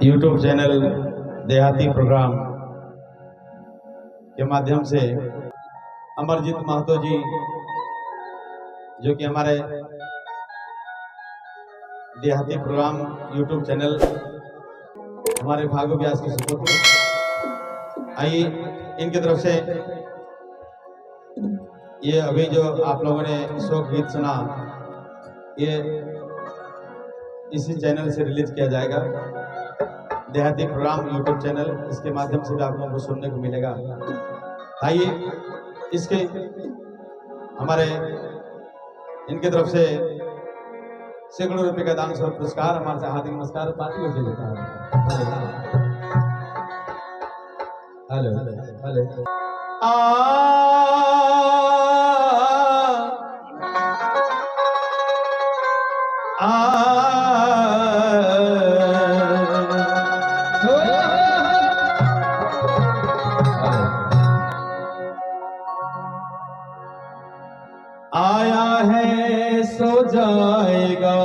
YouTube channel देहाती programme के माध्यम से अमरजीत महतो जी जो कि हमारे देहाती प्रोग्राम यूट्यूब चैनल हमारे भागो व्यास के सुपुत्र, आइए इनकी तरफ से ये अभी जो आप लोगों ने शोक गीत सुना ये इसी चैनल से रिलीज किया जाएगा। देहाती प्रोग्राम यूट्यूब चैनल, इसके माध्यम से भी आप लोगों को सुनने को मिलेगा। आइए इसके हमारे इनके तरफ से सैकड़ों रुपए का दान स्वरूप पुरस्कार हमारे से हार्दिक नमस्कार पार्टी को देता है। हेलो हेलो आया है सो जाएगा,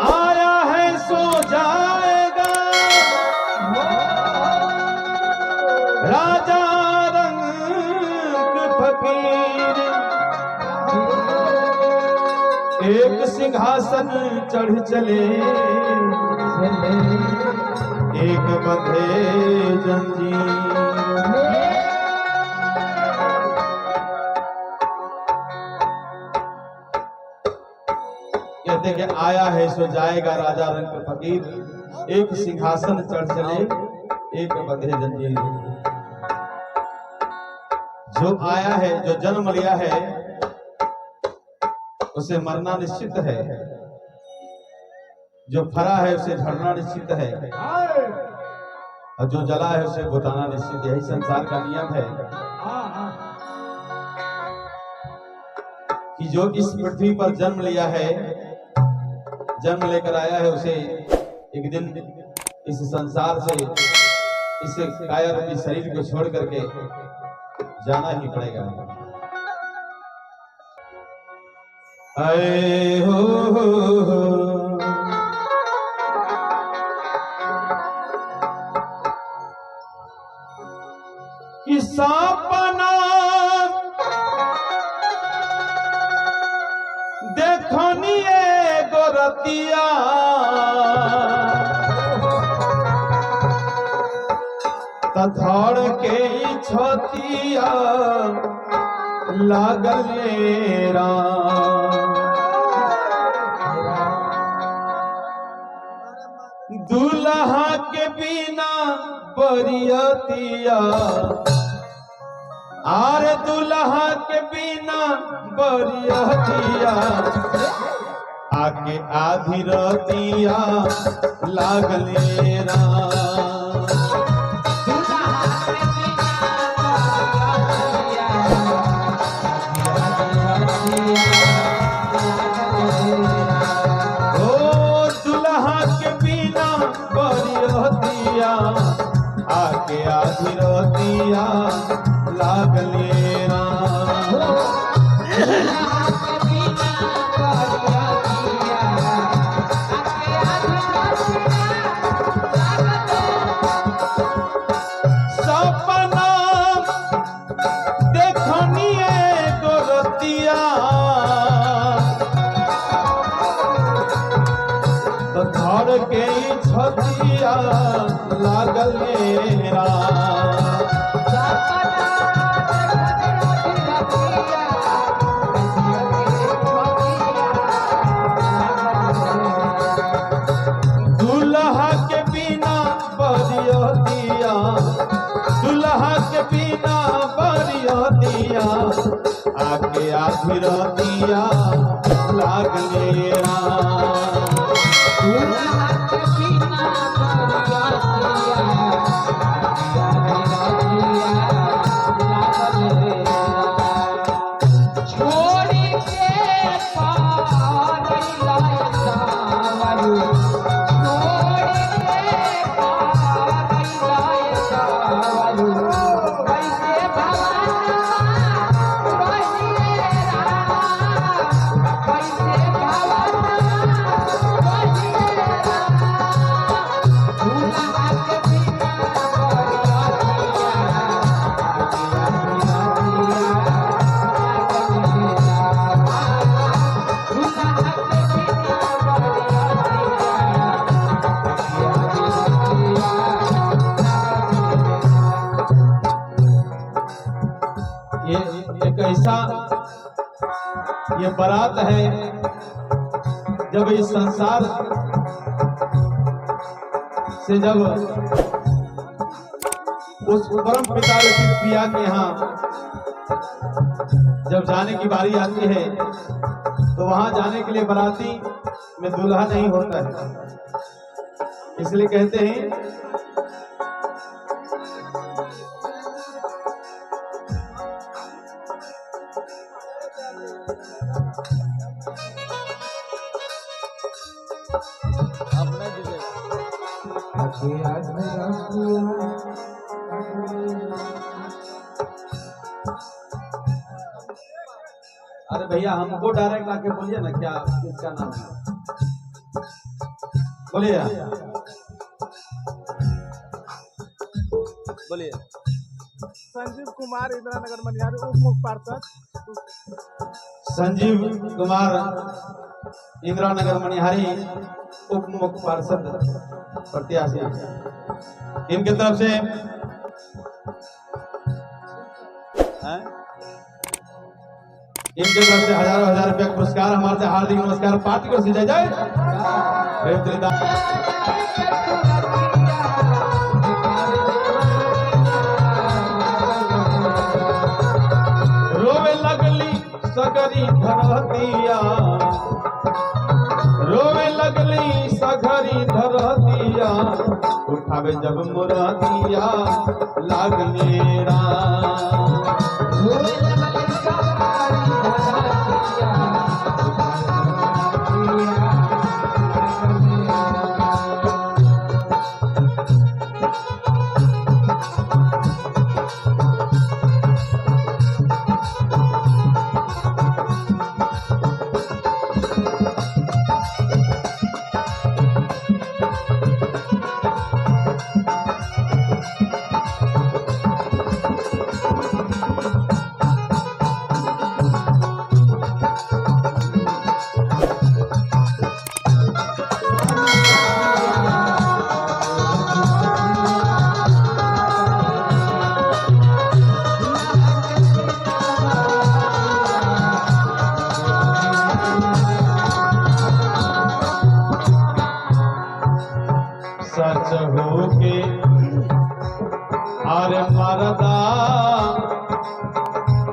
आया है सो जाएगा, राजा रंग फकीर एक सिंहासन चढ़ चले, एक बंधे जंजीर। कहते कि आया है सो जाएगा, राजा रंग फकीर एक सिंहासन चढ़ चले, एक बंधे जंजीर। जो आया है, जो जन्म लिया है, उसे मरना निश्चित है, जो फरा है उसे झड़ना निश्चित है, और जो जला है उसे बुताना निश्चित है। यही संसार का नियम है कि जो इस पृथ्वी पर जन्म लिया है, जन्म लेकर आया है, उसे एक दिन इस संसार से, इस काया रूपी शरीर को छोड़ करके जाना ही पड़ेगा। आए हो कि सपना देखनिए गोरतिया, तथड़ के छतिया लागल दुल्हा के बिना बरियतिया, आरे दुल्हा के बिना बरियतिया, आके आधी रतिया लागले आके आधी रोतिया लागले सपना देखनिए गोरतिया, तो धड़ के छतिया लागल दुल्हा के बिना बरियतिया, दुल्हा के बिना बरियतिया, आके आधी रतिया लागले कैसे ये बारात है जब इस संसार से जब उस परम पिता की प्रिया के यहाँ जब जाने की बारी आती है तो वहां जाने के लिए बाराती में दूल्हा नहीं होता है, इसलिए कहते हैं अरे भैया हमको डायरेक्ट आके बोलिए ना, क्या किसका नाम है, बोलिए बोलिए। संजीव कुमार इंदिरा नगर मनिहारी उप मुख्य पार्षद। संजीव कुमार इंदिरा नगर मनिहारी उप मुख्य पार्षद प्रत्याशी, इनके तरफ से हजारों हजार रुपया पुरस्कार हमारे से हार्दिक नमस्कार पार्टी को सीधा जाए। रोवे लगली सगरी धरतिया, रोवे लगली सगरी धरतिया, उठावे जब मुरतिया लागले राम। सच हो के अरे मरदा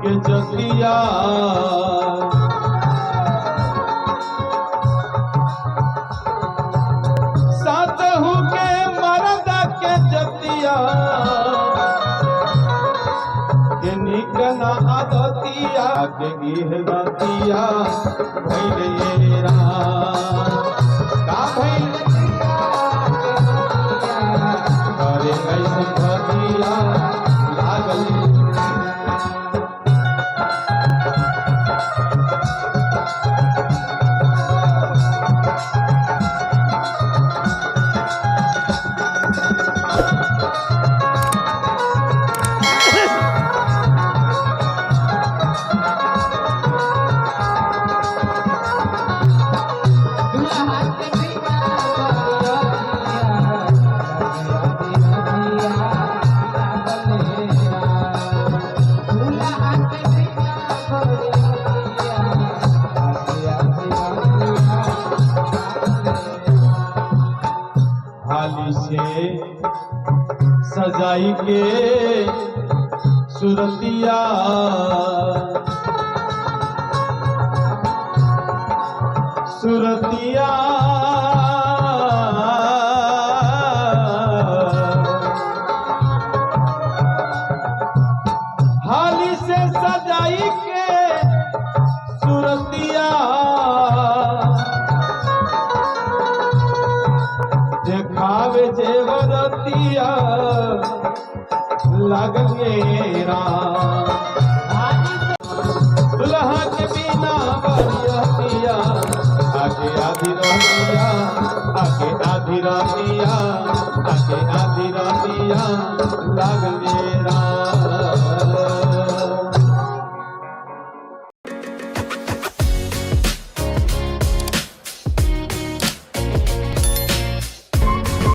के जतिया, सच हो के मरदा के जतिया, के निकना आदतिया के गिरतिया भैले राम। का भैल अरे कैसे भतिया लागल। थाली से सजाई के सुरतिया, सुरतिया थाली से सजाई के सुरतिया, देखावे जेवरतिया लगले राम। दुल्हा के बिना बरियतिया, आगे आधी रतिया, आगे आधी रतिया, आगे आधी रतिया लगले राम।